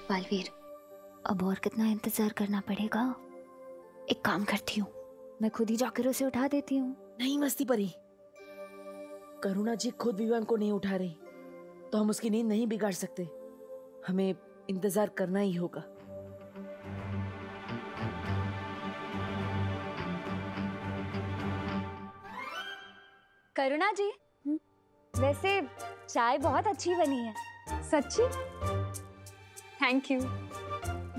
बालवीर, अब और कितना इंतजार करना पड़ेगा? एक काम करती हूँ, मैं खुद ही जाकर उसे उठा देती हूँ। नहीं मस्ती परी, करुणा जी खुद विवान को नहीं उठा रही तो हम उसकी नींद नहीं बिगाड़ सकते। हमें इंतजार करना ही होगा। करुणा जी, वैसे चाय बहुत अच्छी बनी है। सच्ची? Thank you.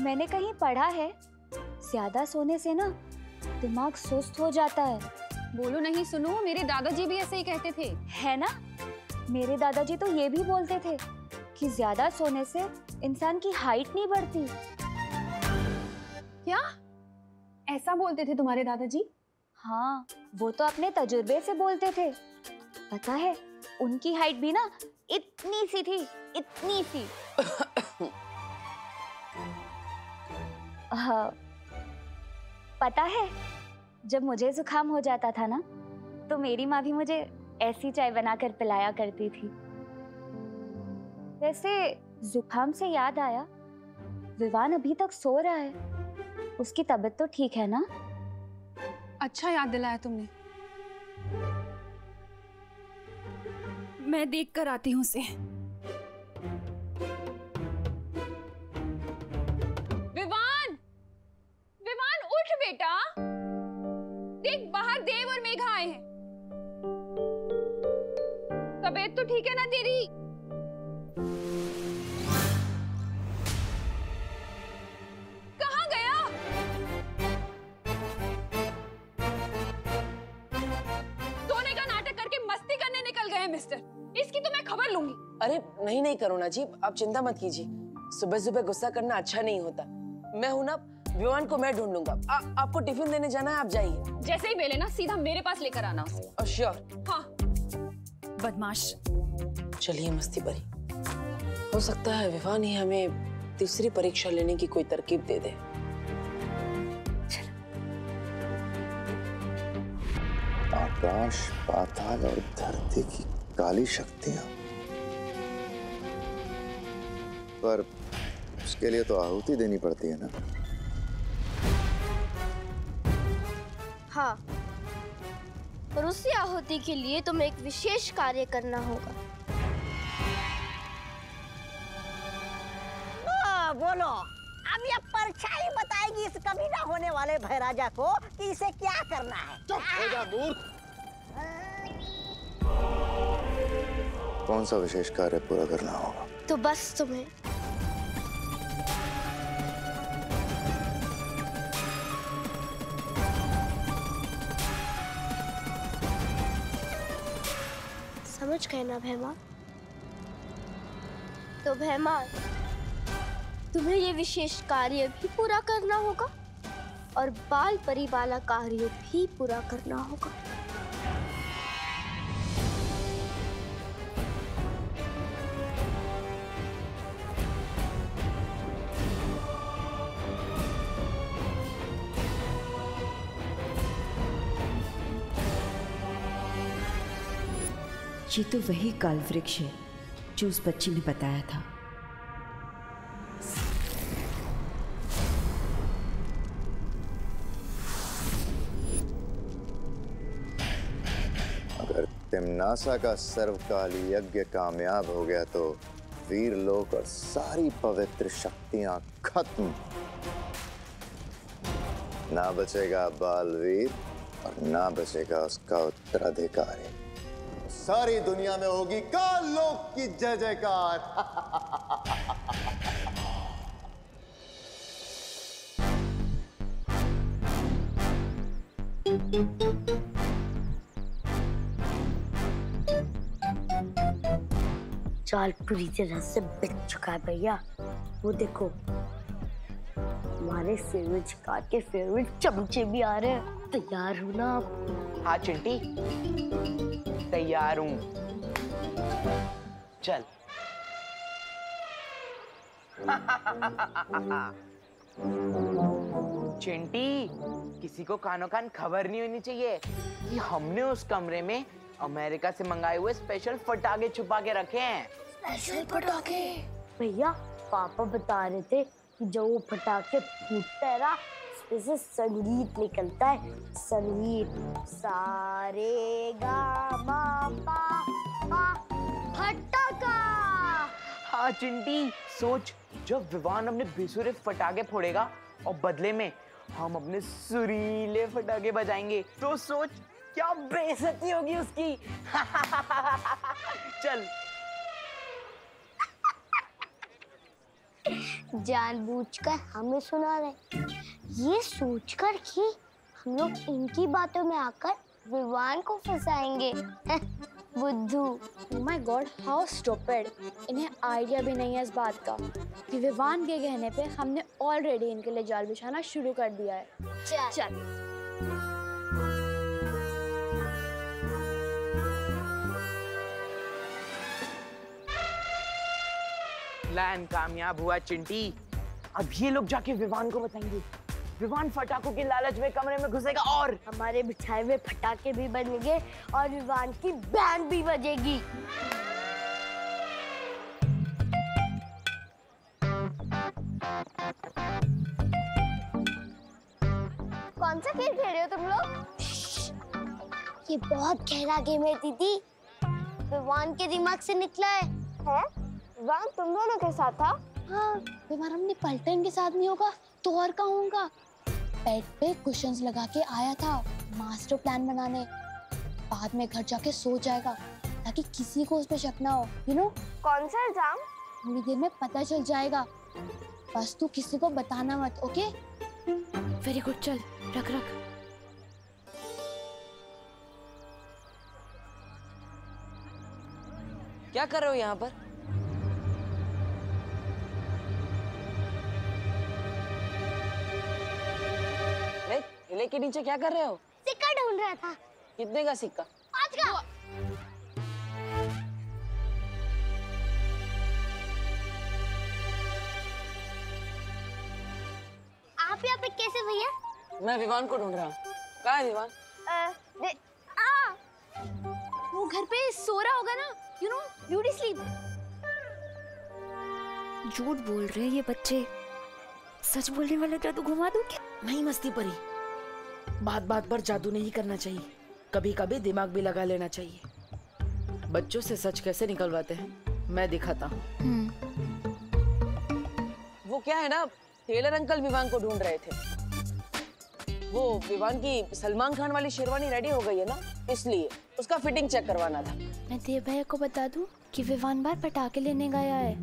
मैंने कहीं पढ़ा है, ज्यादा सोने से ना दिमाग सुस्त हो जाता है। बोलो नहीं सुनो, मेरे दादाजी भी ऐसे ही कहते थे। है ना? मेरे दादाजी तो ये भी बोलते थे कि ज्यादा सोने से इंसान की हाइट नहीं बढ़ती। क्या ऐसा बोलते थे तुम्हारे दादाजी? हाँ, वो तो अपने तजुर्बे से बोलते थे। पता है, उनकी हाइट भी ना इतनी सी थी, इतनी सी। हाँ, पता है, जब मुझे जुकाम हो जाता था ना, तो मेरी माँ भी मुझे ऐसी चाय बनाकर पिलाया करती थी। वैसे जुकाम से याद आया, विवान अभी तक सो रहा है। उसकी तबीयत तो ठीक है ना? अच्छा याद दिलाया तुमने। मैं देख कर आती हूँ उसे। विवान, विवान उठ बेटा, देख बाहर देव और मेघा आए हैं। तबीयत तो ठीक है ना तेरी? कहाँ गया? सोने का नाटक करके मस्ती करने निकल गए मिस्टर। इसकी तो मैं खबर लूंगी। अरे नहीं नहीं करुणा जी, आप चिंता मत कीजिए। सुबह सुबह गुस्सा करना अच्छा नहीं होता। मैं हूं ना, विवान को मैं ढूंढ लूंगा। आपको टिफिन देने जाना है, आप जाइए। जैसे ही मिले ना सीधा मेरे पास लेकर आना उसे। श्योर। हाँ। बदमाश। चलिए मस्ती परी, हो सकता है विवान ही हमें तीसरी परीक्षा लेने की कोई तरकीब दे दे। आकाश, पाताल और धरती की काली शक्तियां, पर उसके लिए तो आहुति देनी पड़ती है ना। हाँ, और उसी आहुति के लिए तुम्हें एक विशेष कार्य करना होगा। बोलो, अब ये परछाई बताएगी इस कभी ना होने वाले भैराजा को कि इसे क्या करना है। चुप हो जा मूर्ख। कौन सा विशेष कार्य पूरा करना होगा? तो बस तुम्हें समझ गए ना भैमा? तो भैमा, तुम्हें ये विशेष कार्य भी पूरा करना होगा और बाल परी वाला कार्य भी पूरा करना होगा। ये तो वही काल वृक्ष है जो उस बच्ची ने बताया था। अगर तिम्नासा का सर्वकाल यज्ञ कामयाब हो गया तो वीरलोक और सारी पवित्र शक्तियां खत्म। ना बचेगा बालवीर और ना बचेगा उसका उत्तराधिकारी। सारी दुनिया में होगी काल लोक की जय जयकार। चाल पूरी तरह से बिक चुका है भैया। वो देखो, हमारे फेवरेट कार के फेवरेट चमचे भी आ रहे हैं। तैयार हो ना आप? हाँ चिंटी, तैयार हूँ। चल। चिंटी, किसी को कानो कान खबर नहीं होनी चाहिए कि हमने उस कमरे में अमेरिका से मंगाए हुए स्पेशल पटाखे छुपा के रखे हैं। स्पेशल पटाखे? भैया पापा बता रहे थे कि जब वो पटाखे फूटता है ना, इसमें से संगीत निकलता है। संगीत। सारे गा मा पा पा फटाका। हाँ चिंटी, सोच जब विवान अपने बेसुरे फटाके फोड़ेगा और बदले में हम अपने सुरीले फटाके बजाएंगे, तो सोच क्या बेइज्जती होगी उसकी। चल। जानबूझकर हमें सुना रहे, ये सोचकर कि हम लोग इनकी बातों में आकर विवान को फंसाएंगे। बुद्धू। Oh my God, how stupid! इन्हें आइडिया भी नहीं है इस बात का कि विवान के कहने पे हमने ऑलरेडी इनके लिए जाल बिछाना शुरू कर दिया है। चल। प्लान कामयाब हुआ चिंटी। अब ये लोग जाके विवान को बताएंगे। विवान फटाकों के लालच में कमरे में घुसेगा और हमारे बिछाए हुए फटाके भी बनेंगे और विवान की बैंड भी बजेगी। कौन सा खेल खेल रहे हो तुम लोग? ये बहुत गहरा गेम है दीदी, विवान के दिमाग से निकला है। विवान तुम दोनों के साथ था? हाँ, विवान अपनी पलटन के साथ नहीं होगा तो और कहाँ होगा? बेड पे कुशन्स लगा के आया था मास्टर प्लान बनाने, बाद में घर जाके सो जाएगा ताकि किसी को उस पे शक ना हो। यू नो कौन सा एग्जाम? थोड़ी देर में पता चल जाएगा, बस तू किसी को बताना मत, ओके? वेरी गुड, चल रख। क्या कर रहे हो यहाँ पर? किले के नीचे क्या कर रहे हो? सिक्का ढूंढ रहा था। कितने का सिक्का? 5 का। आप यहाँ पे कैसे भैया? मैं विवान को ढूंढ रहा हूँ। कहाँ है विवान? वो घर पे सो रहा होगा ना, यू नो, ब्यूटी स्लीप। झूठ बोल रहे हैं ये बच्चे, सच बोलने वाला जादू घुमा दूं क्या? नहीं मस्ती परी, बात बात पर जादू नहीं करना चाहिए, कभी कभी दिमाग भी लगा लेना चाहिए। बच्चों से सच कैसे निकलवाते हैं मैं दिखाता हूँ। वो क्या है ना, टेलर अंकल विवान को ढूंढ रहे थे। वो विवान की सलमान खान वाली शेरवानी रेडी हो गई है ना, इसलिए उसका फिटिंग चेक करवाना था। मैं देव भैया को बता दूं कि विवान बाहर पटाखे लेने गया है।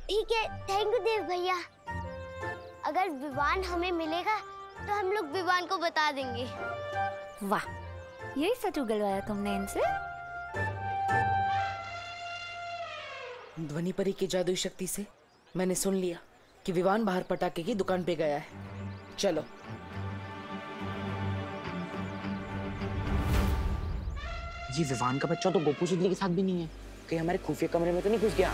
ठीक है, थैंक यू देव भैया। अगर विवान हमें मिलेगा तो हम लोग विवान को बता देंगे। वाह, यही सच उगलवाया तुमने इनसे? ध्वनि परी की जादुई शक्ति से मैंने सुन लिया कि विवान बाहर पटाखे की दुकान पे गया है। चलो। जी विवान का बच्चा तो गोपू सुदली के साथ भी नहीं है, कहीं हमारे खुफिया कमरे में तो नहीं घुस गया?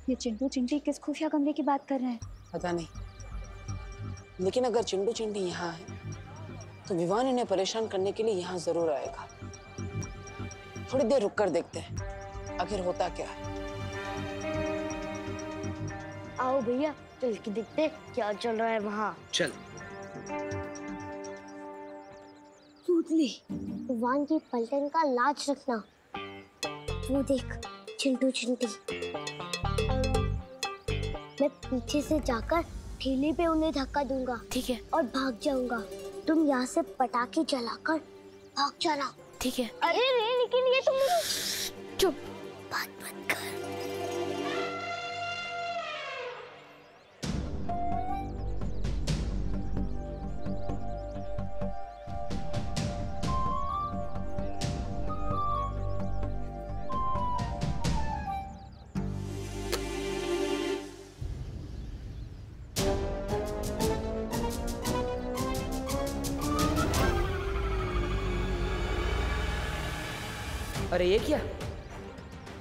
ये चिंटू चिंटी किस खुफिया कमरे की बात कर रहे हैं? पता नहीं, लेकिन अगर चिंटू चिंटी यहाँ है तो विवान इन्हें परेशान करने के लिए यहाँ जरूर आएगा। थोड़ी देर रुक कर देखते हैं आखिर होता क्या है। आओ भैया, चल के देखते क्या चल रहा है वहाँ। चल। सूतली, विवान की पलटन का लाज रखना। वो देख चिंटू चिंटी। मैं पीछे से जाकर ठेले पे उन्हें धक्का दूंगा। ठीक है। और भाग जाऊंगा। तुम यहाँ से पटाखे जलाकर भाग जाना। ठीक है। अरे रे, लेकिन ये तुम चुप, बात मत कर। अरे ये क्या,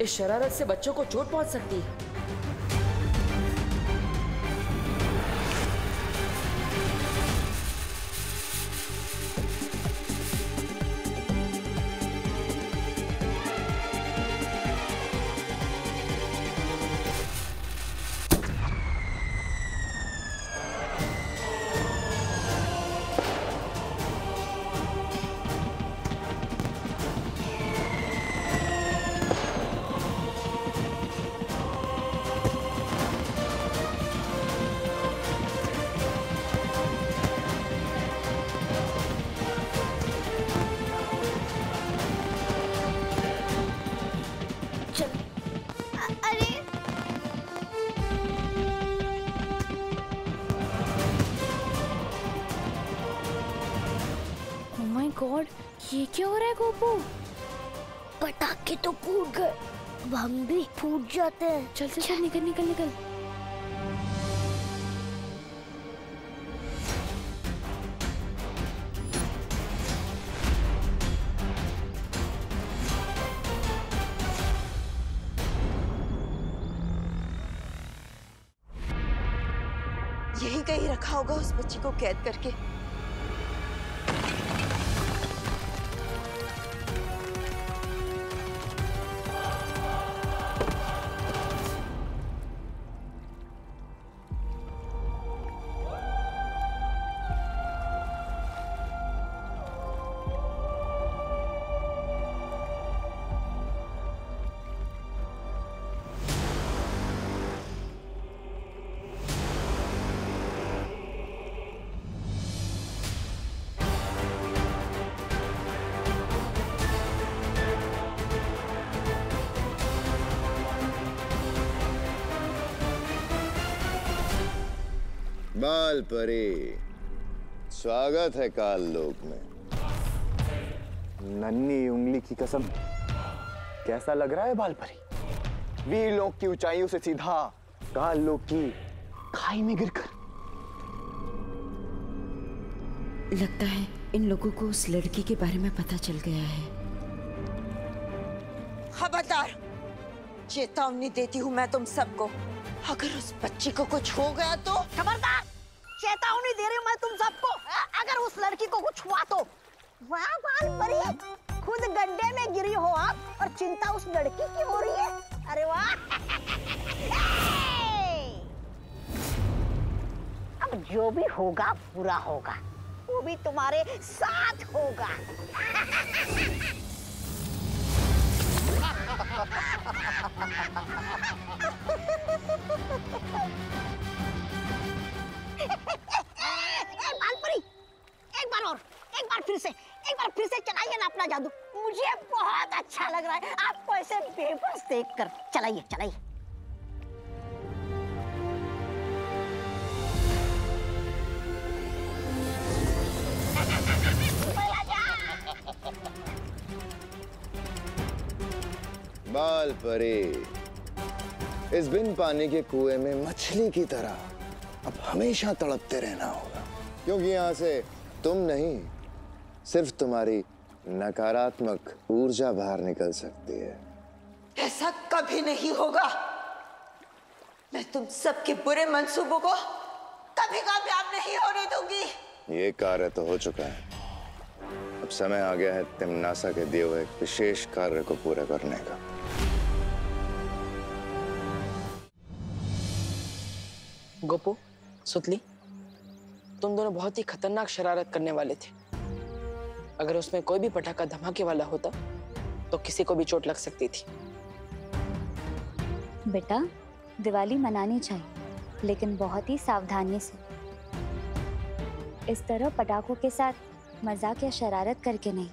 इस शरारत से बच्चों को चोट पहुंच सकती है। ये क्या हो रहा है गोपू? पटाखे तो फूट गए, अब हम भी फूट जाते हैं। चल चल चल, निकल निकल निकल। यही कहीं रखा होगा उस बच्ची को कैद करके। बाल परी, स्वागत है काल लोक में। नन्ही उंगली की कसम, कैसा लग रहा है बाल परी? वीर लोक की ऊंचाइयों से सीधा काल लोक की खाई में गिरकर। लगता है इन लोगों को उस लड़की के बारे में पता चल गया है। खबरदार, चेतावनी देती हूँ मैं तुम सबको, अगर उस बच्ची को कुछ हो गया तो। खबरदार, चेतावनी दे रही हूँ मैं तुम सबको, अगर उस लड़की को कुछ हुआ तो। वाह बाल परी, खुद गड्ढे में गिरी हो आप और चिंता उस लड़की की हो रही है। अरे वाह। अब जो भी होगा बुरा होगा, वो भी तुम्हारे साथ होगा। एक बार फिर से चलाइए ना अपना जादू, मुझे बहुत अच्छा लग रहा है आपको ऐसे बेबस देखकर। चलाइए चलाइए। बाल परी, इस बिन पानी के कुएं में मछली की तरह अब हमेशा तड़पते रहना होगा, क्योंकि यहाँ से तुम नहीं, सिर्फ तुम्हारी नकारात्मक ऊर्जा बाहर निकल सकती है। ऐसा कभी नहीं होगा। मैं तुम सबके बुरे मंसूबों को कभी कामयाब नहीं होने दूंगी। ये कार्य तो हो चुका है, अब समय आ गया है तिम्नासा के दिए हुए एक विशेष कार्य को पूरा करने का। गोपू, सुतली, तुम दोनों बहुत ही खतरनाक शरारत करने वाले थे। अगर उसमें कोई भी पटाखा धमाके वाला होता तो किसी को भी चोट लग सकती थी। बेटा, दिवाली मनानी चाहिए, लेकिन बहुत ही सावधानी से। इस तरह पटाखों के साथ मजाक या शरारत करके नहीं।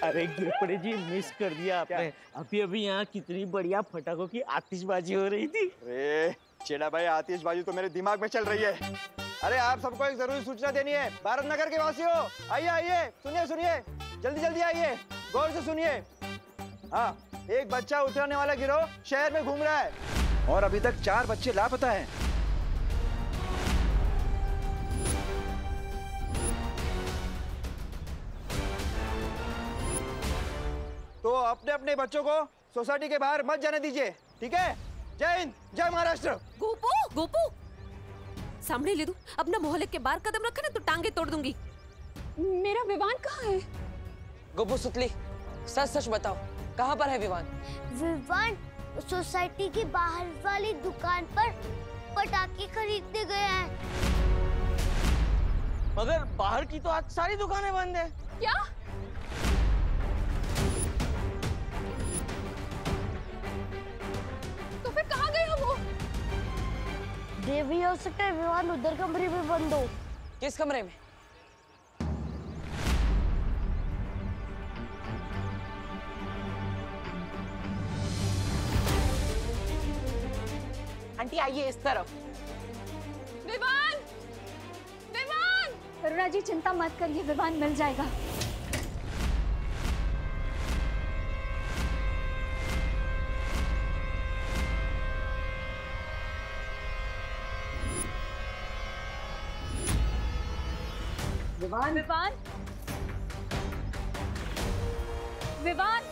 अरे गिरपड़े जी, मिस कर दिया आपने। अभी अभी यहाँ कितनी बढ़िया पटाखों की आतिशबाजी हो रही थी। अरे चेला भाई, आतिशबाजी तो मेरे दिमाग में चल रही है। अरे आप सबको एक जरूरी सूचना देनी है। भारत नगर के वासियों, आइए आइए, सुनिए सुनिए, जल्दी जल्दी आइए, गौर से सुनिए। हाँ, एक बच्चा उतरने वाला गिरोह शहर में घूम रहा है और अभी तक 4 बच्चे लापता हैं। तो अपने अपने बच्चों को सोसाइटी के बाहर मत जाने दीजिए, ठीक है? जय हिंद, जय महाराष्ट्र। गोपू, गोपू, सामने ले दू। अपना मोहल्ले के बाहर कदम रखा ना तो टांगे तोड़ दूंगी। मेरा विवान कहाँ है? गोपू, सुतली, सच सच बताओ, कहाँ पर है विवान? विवान सोसाइटी की बाहर वाली दुकान पर पटाखे खरीदने गया है। मगर बाहर की तो आज सारी दुकानें बंद है। क्या? तो फिर कहाँ गए हम वो? देवी हो सकता है विवान उधर कमरे में बंद हो। किस कमरे में? आंटी आइए इस तरफ। विवान! करुणा जी चिंता मत करिए, विवान मिल जाएगा। विवान विवान विवान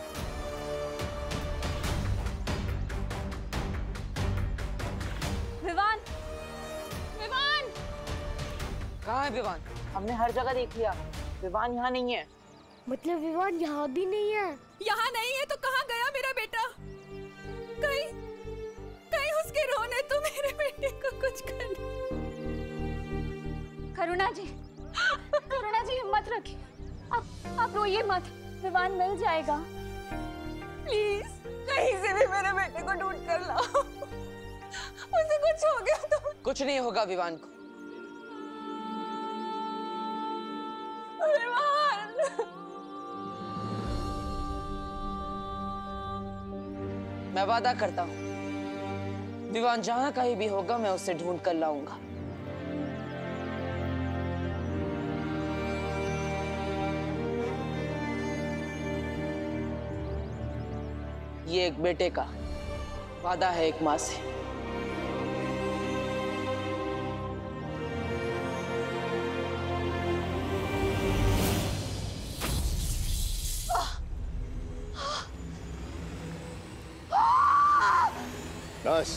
विवान विवान कहाँ है विवान? हमने हर जगह देख लिया, विवान यहाँ नहीं है। मतलब विवान यहाँ भी नहीं है? यहाँ नहीं है तो कहाँ गया मेरा बेटा? कहीं कहीं उसके रोने तो मेरे बेटे को कुछ कर। करुणा जी हिम्मत रखिए, आप रोइए मत, विवान मिल जाएगा। प्लीज कहीं से भी मेरे बेटे को ढूंढ कर लाओ। उसे कुछ हो गया तो कुछ नहीं होगा विवान को। विवान मैं वादा करता हूँ, विवान जहाँ कहीं भी होगा मैं उसे ढूंढ कर लाऊंगा। ये एक बेटे का वादा है एक माँ से। बस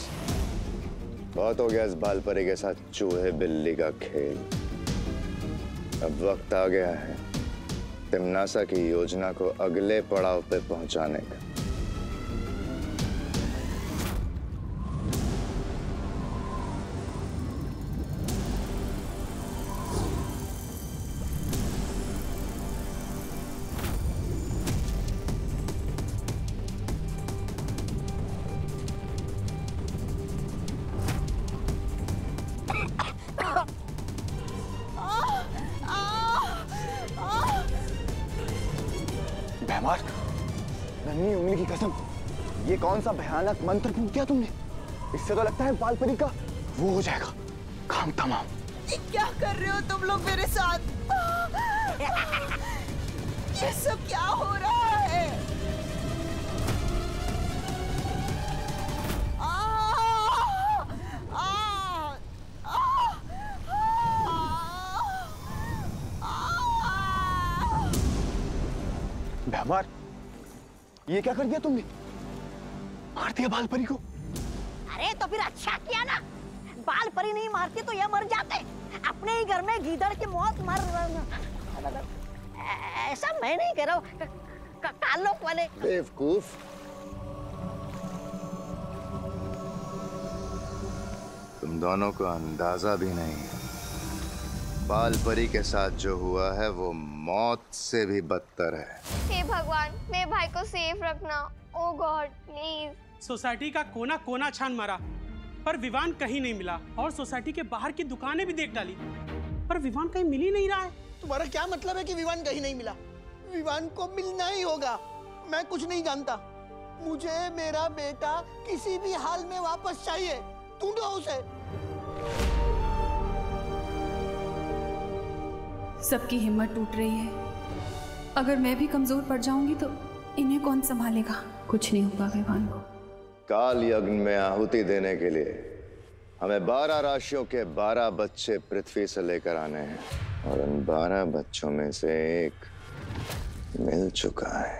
बहुत हो गया इस बालपरी के साथ चूहे बिल्ली का खेल। अब वक्त आ गया है तिम्नासा की योजना को अगले पड़ाव पे पहुंचाने का। भैमार, नन्ही उंगली की कसम, ये कौन सा भयानक मंत्र फूंक दिया तुमने? इससे तो लगता है बालपरी का वो हो जाएगा काम तमाम। क्या कर रहे हो तुम लोग मेरे साथ? ये सब क्या हो रहा है? भैमार, ये क्या कर दिया तुमने? मार दिया बालपरी को? अरे तो फिर अच्छा किया ना, बाल परी नहीं मारते तो ये मर जाते। अपने ही घर में गीदड़ की मौत मर। ऐसा मैं नहीं कह रहा हूँ, कालोक वाले बेवकूफ। तुम दोनों को अंदाजा भी नहीं है, बालपरी के साथ जो हुआ है वो मौत से भी बदतर है। हे भगवान, मेरे भाई को सेफ रखना। ओ गॉड प्लीज। सोसाइटी का कोना कोना छान मारा पर विवान कहीं नहीं मिला, और सोसाइटी के बाहर की दुकानें भी देख डाली पर विवान कहीं मिल ही नहीं रहा है। तुम्हारा क्या मतलब है कि विवान कहीं नहीं मिला? विवान को मिलना ही होगा। मैं कुछ नहीं जानता, मुझे मेरा बेटा किसी भी हाल में वापस चाहिए। ढूंढो उसे। सबकी हिम्मत टूट रही है। अगर मैं भी कमजोर पड़ जाऊंगी तो इन्हें कौन संभालेगा? कुछ नहीं होगा विवान को। काल यज्ञ में आहुति देने के लिए हमें 12 राशियों के 12 बच्चे पृथ्वी से लेकर आने हैं, और उन 12 बच्चों में से एक मिल चुका है।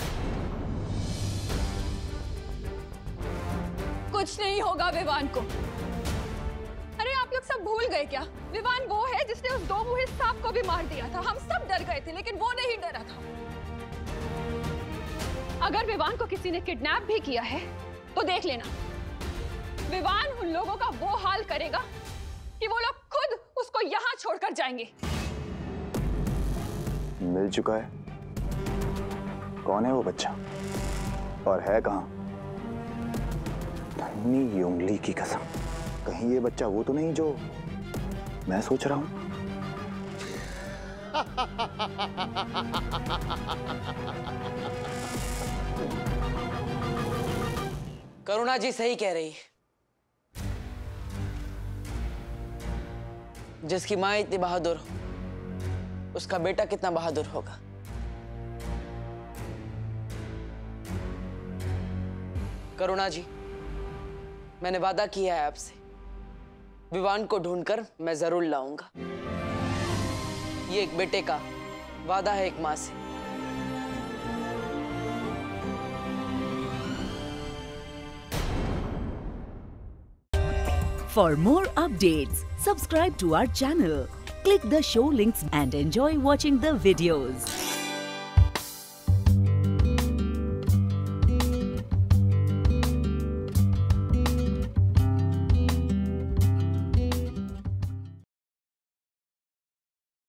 कुछ नहीं होगा विवान को। अरे आप लोग सब भूल गए क्या? विवान वो है जिसने उस 2 मुंहे सांप को भी मार दिया था। हम सब डर गए थे लेकिन वो नहीं डरा था। अगर विवान को किसी ने किडनैप भी किया है तो देख लेना, विवान उन लोगों का वो हाल करेगा कि वो लोग खुद उसको यहाँ छोड़कर जाएंगे। मिल चुका है? कौन है वो बच्चा और है कहाँ? नन्ही उंगली की कसम, कहीं ये बच्चा वो तो नहीं जो मैं सोच रहा हूं? करुणा जी सही कह रही है। जिसकी माँ इतनी बहादुर हो, उसका बेटा कितना बहादुर होगा। करुणा जी, मैंने वादा किया है आपसे, विवान को ढूंढकर मैं जरूर लाऊंगा। ये एक बेटे का वादा है एक माँ से। For more updates, subscribe to our channel, click the show links and enjoy watching the videos.